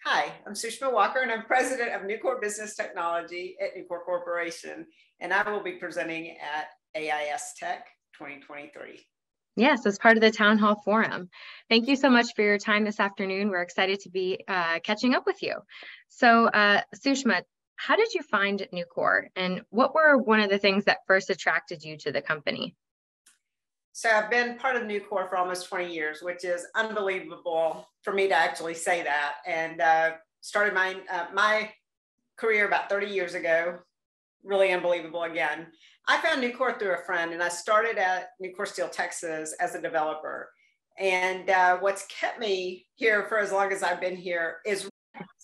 Hi, I'm Sushma Walker, and I'm president of Nucor Business Technology at Nucor Corporation, and I will be presenting at AISTech 2023. Yes, as part of the Town Hall Forum. Thank you so much for your time this afternoon. We're excited to be catching up with you. So, Sushma, how did you find Nucor, and what were one of the things that first attracted you to the company? So I've been part of Nucor for almost 20 years, which is unbelievable for me to actually say that. And started my career about 30 years ago. Really unbelievable again. I found Nucor through a friend, and I started at Nucor Steel, Texas as a developer. And what's kept me here for as long as I've been here is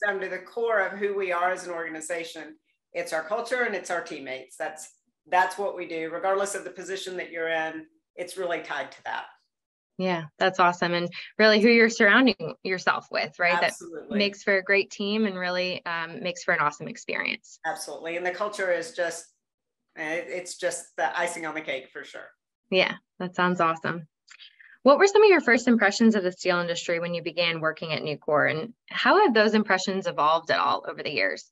down to the core of who we are as an organization. It's our culture and it's our teammates. That's what we do, regardless of the position that you're in. It's really tied to that. Yeah, that's awesome. And really who you're surrounding yourself with, right? Absolutely. That makes for a great team and really makes for an awesome experience. Absolutely. And the culture is it's just the icing on the cake for sure. Yeah, that sounds awesome. What were some of your first impressions of the steel industry when you began working at Nucor, and how have those impressions evolved at all over the years?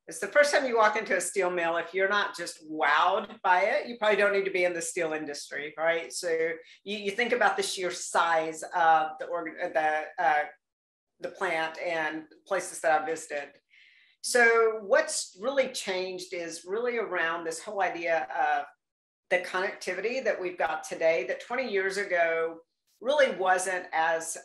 It's the first time you walk into a steel mill, if you're not just wowed by it, you probably don't need to be in the steel industry, right? So you think about the sheer size of the plant and places that I've visited. So what's really changed is really around this whole idea of the connectivity that we've got today that 20 years ago really wasn't as,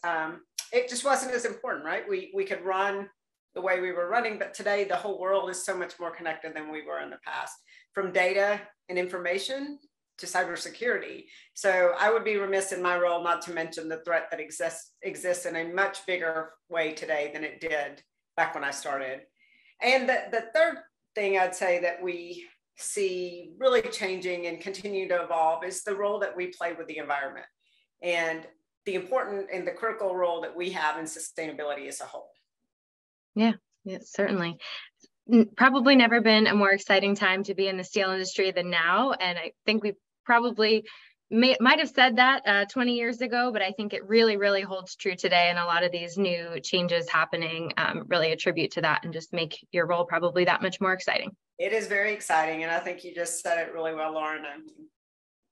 it just wasn't as important, right? We could run the way we were running, but today the whole world is so much more connected than we were in the past, from data and information to cybersecurity. So I would be remiss in my role not to mention the threat that exists in a much bigger way today than it did back when I started. And the third thing I'd say that we see really changing and continue to evolve is the role that we play with the environment and the important and the critical role that we have in sustainability as a whole. Yeah, certainly. Probably never been a more exciting time to be in the steel industry than now. And I think we probably might have said that 20 years ago, but I think it really holds true today. And a lot of these new changes happening really attribute to that and just make your role probably that much more exciting. It is very exciting. And I think you just said it really well, Lauren.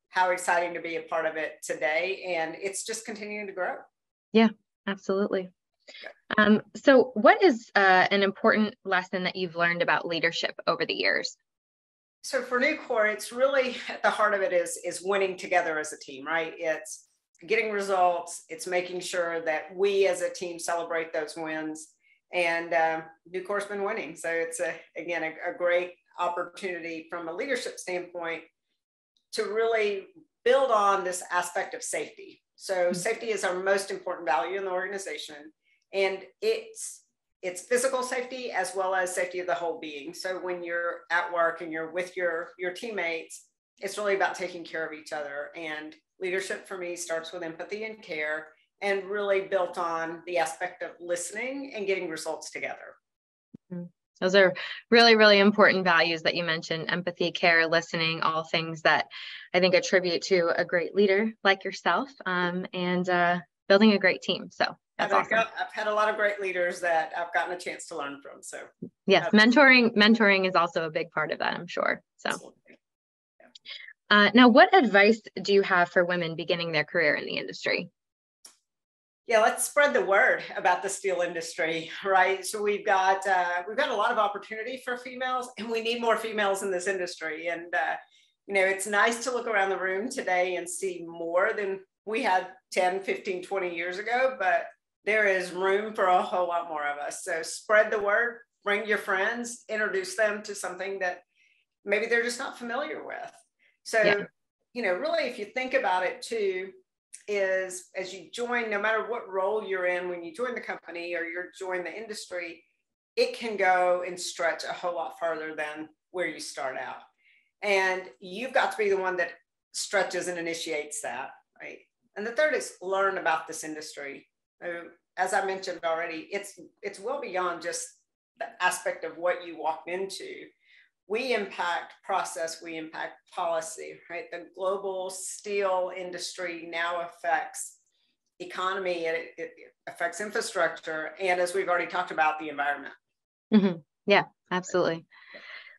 How exciting to be a part of it today. And it's just continuing to grow. Yeah, absolutely. So what is an important lesson that you've learned about leadership over the years? So for Nucor, it's really at the heart of it is winning together as a team, right? It's getting results. It's making sure that we as a team celebrate those wins. And Nucor's been winning. So it's, again, a great opportunity from a leadership standpoint to really build on this aspect of safety. So safety is our most important value in the organization. And it's physical safety as well as safety of the whole being. So when you're at work and you're with your teammates, it's really about taking care of each other. And leadership for me starts with empathy and care, and really built on the aspect of listening and getting results together. Those are really important values that you mentioned: empathy, care, listening, all things that I think attribute to a great leader like yourself, and building a great team. So that's awesome. I've had a lot of great leaders that I've gotten a chance to learn from. So yes, mentoring is also a big part of that, I'm sure. So yeah. Now, what advice do you have for women beginning their career in the industry? Yeah, let's spread the word about the steel industry, right? So we've got a lot of opportunity for females, and we need more females in this industry. And it's nice to look around the room today and see more than we had 10, 15, 20 years ago, but there is room for a whole lot more of us. So spread the word, bring your friends, introduce them to something that maybe they're just not familiar with. So, really, if you think about it too, is as you join, no matter what role you're in, when you join the company or you're join the industry, it can go and stretch a whole lot farther than where you start out. And you've got to be the one that stretches and initiates that, right? And the third is learn about this industry. So, as I mentioned already, it's well beyond just the aspect of what you walk into. We impact process, we impact policy, right? The global steel industry now affects economy, it affects infrastructure, and as we've already talked about, the environment. Mm-hmm. Yeah, absolutely.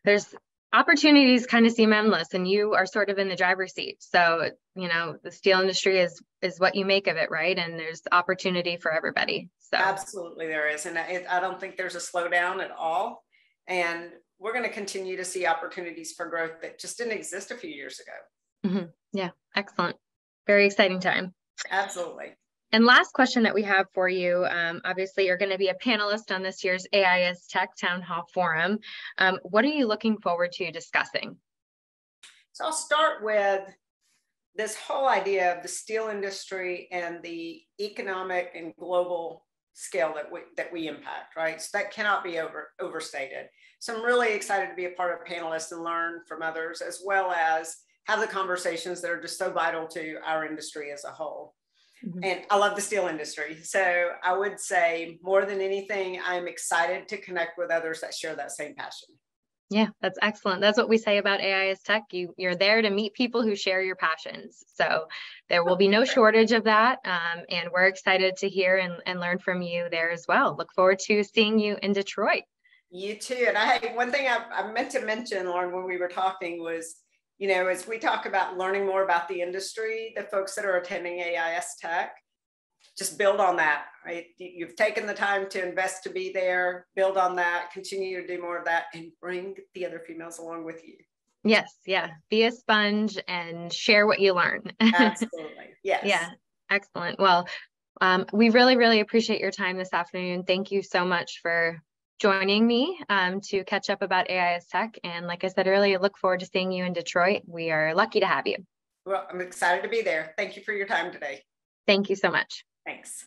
There's opportunities kind of seem endless, and you are sort of in the driver's seat. So, the steel industry is what you make of it, right? And there's opportunity for everybody. So absolutely there is. And I don't think there's a slowdown at all. And we're going to continue to see opportunities for growth that just didn't exist a few years ago. Mm-hmm. Yeah, excellent. Very exciting time. Absolutely. And last question that we have for you, obviously you're going to be a panelist on this year's AISTech Town Hall Forum. What are you looking forward to discussing? So I'll start with this whole idea of the steel industry and the economic and global scale that we impact, right? So that cannot be overstated. So I'm really excited to be a part of Panelist and learn from others, as well as have the conversations that are just so vital to our industry as a whole. Mm-hmm. And I love the steel industry. So I would say more than anything, I'm excited to connect with others that share that same passion. Yeah, that's excellent. That's what we say about AISTech. You're there to meet people who share your passions. So there will be no shortage of that. And we're excited to hear and learn from you there as well. Look forward to seeing you in Detroit. You too. And one thing I meant to mention, Lauren, when we were talking was, as we talk about learning more about the industry, the folks that are attending AISTech, just build on that, right? You've taken the time to invest to be there, build on that, continue to do more of that, and bring the other females along with you. Yes, yeah. Be a sponge and share what you learn. Absolutely, yes. Yeah, excellent. Well, we really, really appreciate your time this afternoon. Thank you so much for joining me to catch up about AISTech. And like I said earlier, look forward to seeing you in Detroit. We are lucky to have you. Well, I'm excited to be there. Thank you for your time today. Thank you so much. Thanks.